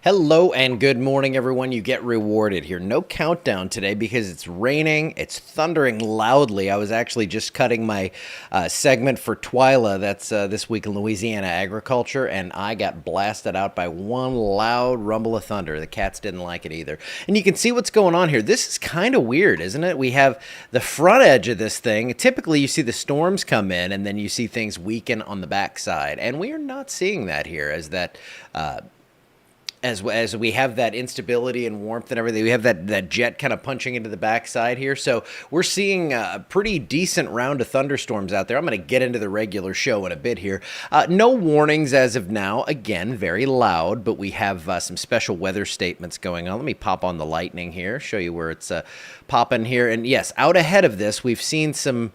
Hello and good morning, everyone. You get rewarded here. No countdown today because it's raining. It's thundering loudly. I was actually just cutting my segment for Twyla. That's this week in Louisiana agriculture, and I got blasted out by one loud rumble of thunder. The cats didn't like it either. And you can see what's going on here. This is kind of weird, isn't it? We have the front edge of this thing. Typically, you see the storms come in, and then you see things weaken on the backside. And we are not seeing that here as that. As we have that instability and warmth and everything, we have that jet kind of punching into the backside here. So we're seeing a pretty decent round of thunderstorms out there. I'm going to get into the regular show in a bit here. No warnings as of now. Again, very loud, but we have some special weather statements going on. Let me pop on the lightning here, show you where it's popping here. And yes, out ahead of this, we've seen some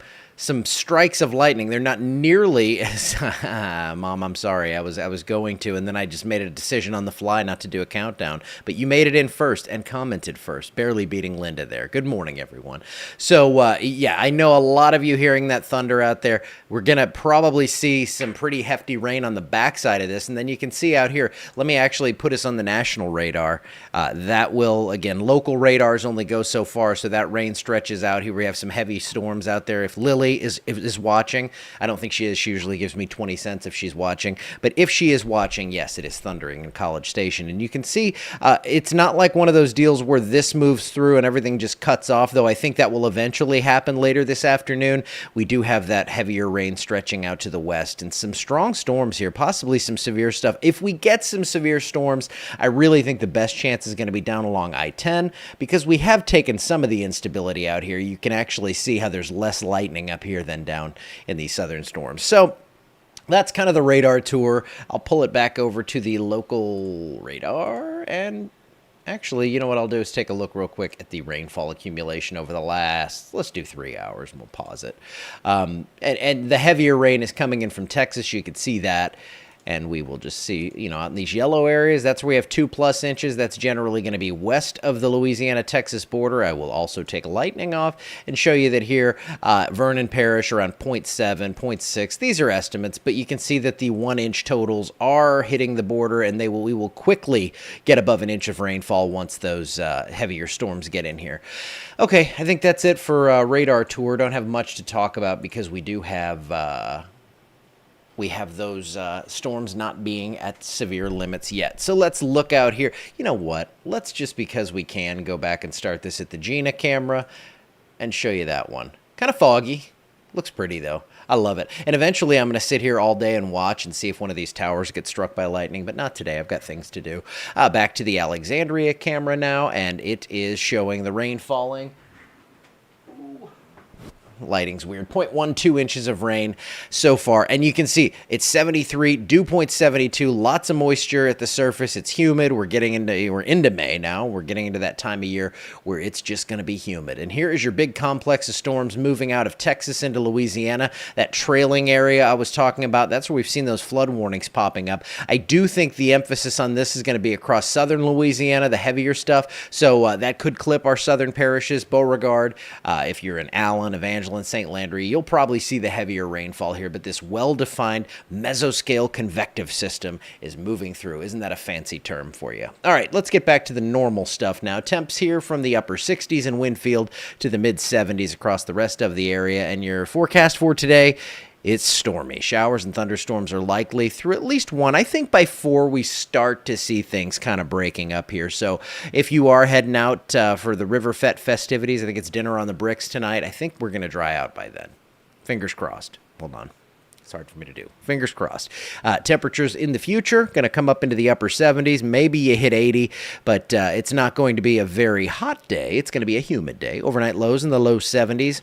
strikes of lightning. They're not nearly as Mom, I'm sorry. I was going to, and then I just made a decision on the fly not to do a countdown. But you made it in first and commented first, barely beating Linda there. Good morning, everyone. So yeah, I know a lot of you hearing that thunder out there. We're gonna probably see some pretty hefty rain on the backside of this, and then you can see out here. Let me actually put us on the national radar. That will, again, local radars only go so far, so that rain stretches out here. We have some heavy storms out there. If Lily is watching. I don't think she is. She usually gives me 20 cents if she's watching. But if she is watching, yes, it is thundering in College Station. And you can see it's not like one of those deals where this moves through and everything just cuts off, though I think that will eventually happen later this afternoon. We do have that heavier rain stretching out to the west and some strong storms here, possibly some severe stuff. If we get some severe storms, I really think the best chance is going to be down along I-10 because we have taken some of the instability out here. You can actually see how there's less lightning up here than down in these southern storms. So that's kind of the radar tour. I'll pull it back over to the local radar, and actually, you know what I'll do is take a look real quick at the rainfall accumulation over the last, let's do 3 hours, and we'll pause it. And the heavier rain is coming in from Texas. You can see that. And we will just see, you know, out in these yellow areas, that's where we have 2+ inches. That's generally going to be west of the Louisiana-Texas border. I will also take lightning off and show you that here, Vernon Parish around 0.7, 0.6. These are estimates, but you can see that the 1-inch totals are hitting the border, and we will quickly get above an inch of rainfall once those heavier storms get in here. Okay, I think that's it for radar tour. Don't have much to talk about because we do have... we have those storms not being at severe limits yet. So let's look out here. You know what? Let's just, because we can, go back and start this at the Gina camera and show you that one. Kind of foggy. Looks pretty, though. I love it. And eventually I'm going to sit here all day and watch and see if one of these towers gets struck by lightning, but not today. I've got things to do. Back to the Alexandria camera now, and it is showing the rain falling. Lighting's weird. 0.12 inches of rain so far. And you can see it's 73, dew point 72, lots of moisture at the surface. It's humid. We're into May now. We're getting into that time of year where it's just going to be humid. And here is your big complex of storms moving out of Texas into Louisiana. That trailing area I was talking about, that's where we've seen those flood warnings popping up. I do think the emphasis on this is going to be across southern Louisiana, the heavier stuff. So that could clip our southern parishes, Beauregard. If you're in Allen, Evangeline, St. Landry, you'll probably see the heavier rainfall here, but this well-defined mesoscale convective system is moving through. Isn't that a fancy term for you? All right, let's get back to the normal stuff now. Temps here from the upper 60s in Winfield to the mid 70s across the rest of the area, and your forecast for today, it's stormy. Showers and thunderstorms are likely through at least one. I think by 4 we start to see things kind of breaking up here. So if you are heading out for the River Fet festivities, I think it's dinner on the bricks tonight. I think we're going to dry out by then. Fingers crossed. Hold on. It's hard for me to do. Fingers crossed. Temperatures in the future going to come up into the upper 70s. Maybe you hit 80, but it's not going to be a very hot day. It's going to be a humid day. Overnight lows in the low 70s.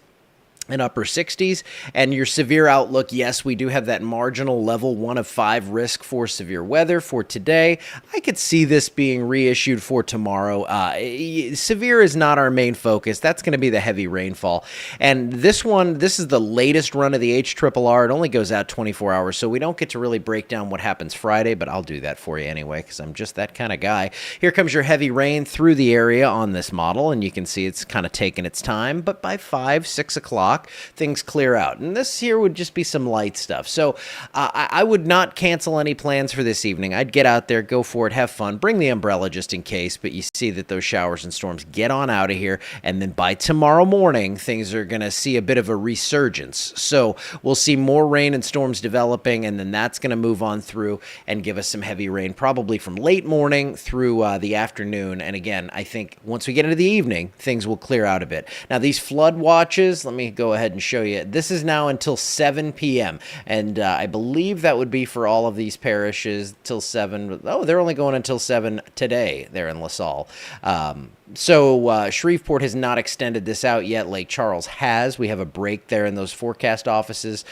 And upper 60s, and your severe outlook, yes, we do have that marginal level 1 of 5 risk for severe weather for today. I could see this being reissued for tomorrow. Severe is not our main focus. That's going to be the heavy rainfall. And this is the latest run of the HRRR. It only goes out 24 hours, so we don't get to really break down what happens Friday, but I'll do that for you anyway, because I'm just that kind of guy. Here comes your heavy rain through the area on this model, and you can see it's kind of taking its time, but by 5, 6 o'clock, o'clock, things clear out. And this here would just be some light stuff. So I would not cancel any plans for this evening. I'd get out there, go for it, have fun, bring the umbrella just in case, but you see that those showers and storms get on out of here, and then by tomorrow morning, things are going to see a bit of a resurgence. So we'll see more rain and storms developing, and then that's going to move on through and give us some heavy rain, probably from late morning through the afternoon. And again, I think once we get into the evening, things will clear out a bit. Now, these flood watches, let me go ahead and show you. This is now until 7 p.m., and I believe that would be for all of these parishes till 7. Oh, they're only going until 7 today there in LaSalle. So Shreveport has not extended this out yet. Lake Charles has. We have a break there in those forecast offices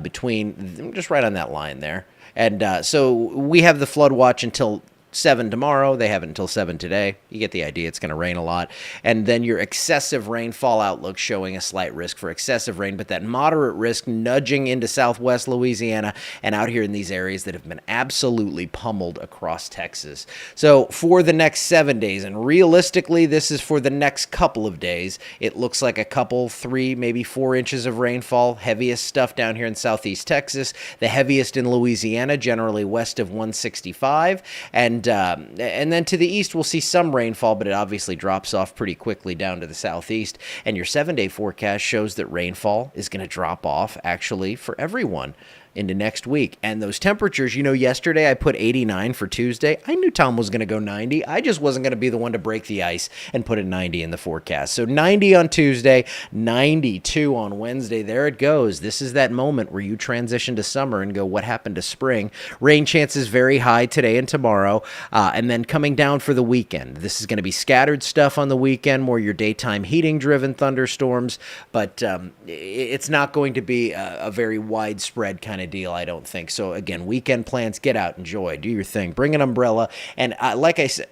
between, just right on that line there. And so we have the flood watch until 7 tomorrow. They have it until 7 today. You get the idea. It's going to rain a lot. And then your excessive rainfall outlook showing a slight risk for excessive rain, but that moderate risk nudging into southwest Louisiana and out here in these areas that have been absolutely pummeled across Texas. So for the next 7 days, and realistically, this is for the next couple of days, it looks like a couple, 3, maybe 4 inches of rainfall. Heaviest stuff down here in southeast Texas, the heaviest in Louisiana, generally west of 165, and then to the east, we'll see some rainfall, but it obviously drops off pretty quickly down to the southeast. And your 7-day forecast shows that rainfall is going to drop off, actually, for everyone into next week. And those temperatures, yesterday I put 89 for Tuesday. I knew Tom was going to go 90. I just wasn't going to be the one to break the ice and put a 90 in the forecast. So 90 on Tuesday, 92 on Wednesday. There it goes. This is that moment where you transition to summer and go, what happened to spring? Rain chances very high today and tomorrow. And then coming down for the weekend. This is going to be scattered stuff on the weekend, more your daytime heating-driven thunderstorms. But it's not going to be a very widespread kind of deal, I don't think. So again, weekend plans, get out, enjoy, do your thing, bring an umbrella. And like I said,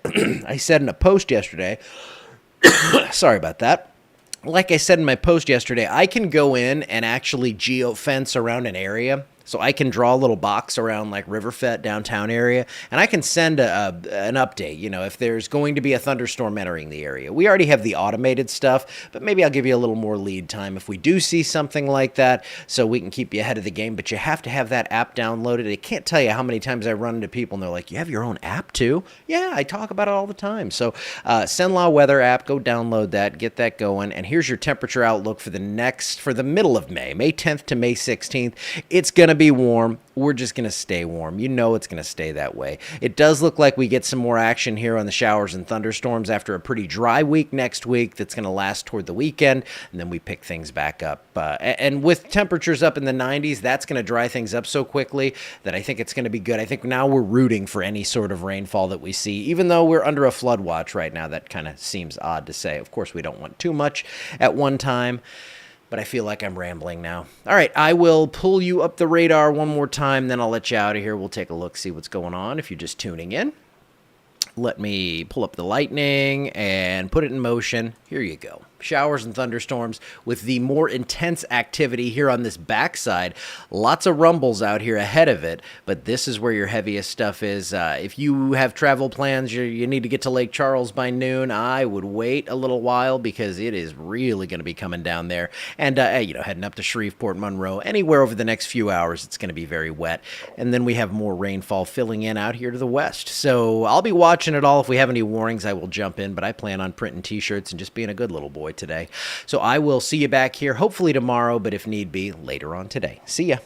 I said in a post yesterday, sorry about that. Like I said in my post yesterday, I can go in and actually geofence around an area. So I can draw a little box around like Riverfett downtown area, and I can send an update, if there's going to be a thunderstorm entering the area. We already have the automated stuff, but maybe I'll give you a little more lead time if we do see something like that, so we can keep you ahead of the game. But you have to have that app downloaded. I can't tell you how many times I run into people and they're like, you have your own app too? Yeah, I talk about it all the time. So Cenla Weather app, go download that, get that going. And here's your temperature outlook for the middle of May 10th to May 16th. It's going to be warm. We're just going to stay warm. It's going to stay that way. It does look like we get some more action here on the showers and thunderstorms after a pretty dry week next week that's going to last toward the weekend, and then we pick things back up. And with temperatures up in the 90s, that's going to dry things up so quickly that I think it's going to be good. I think now we're rooting for any sort of rainfall that we see, even though we're under a flood watch right now. That kind of seems odd to say. Of course, we don't want too much at one time. But I feel like I'm rambling now. All right, I will pull you up the radar one more time, then I'll let you out of here. We'll take a look, see what's going on if you're just tuning in. Let me pull up the lightning and put it in motion. Here you go. Showers and thunderstorms with the more intense activity here on this backside. Lots of rumbles out here ahead of it, but this is where your heaviest stuff is. If you have travel plans, you need to get to Lake Charles by noon, I would wait a little while because it is really going to be coming down there. And, heading up to Shreveport, Monroe, anywhere over the next few hours, it's going to be very wet. And then we have more rainfall filling in out here to the west. So I'll be watching it all. If we have any warnings, I will jump in, but I plan on printing t-shirts and just being a good little boy today. So I will see you back here hopefully tomorrow, but if need be, later on today. See ya.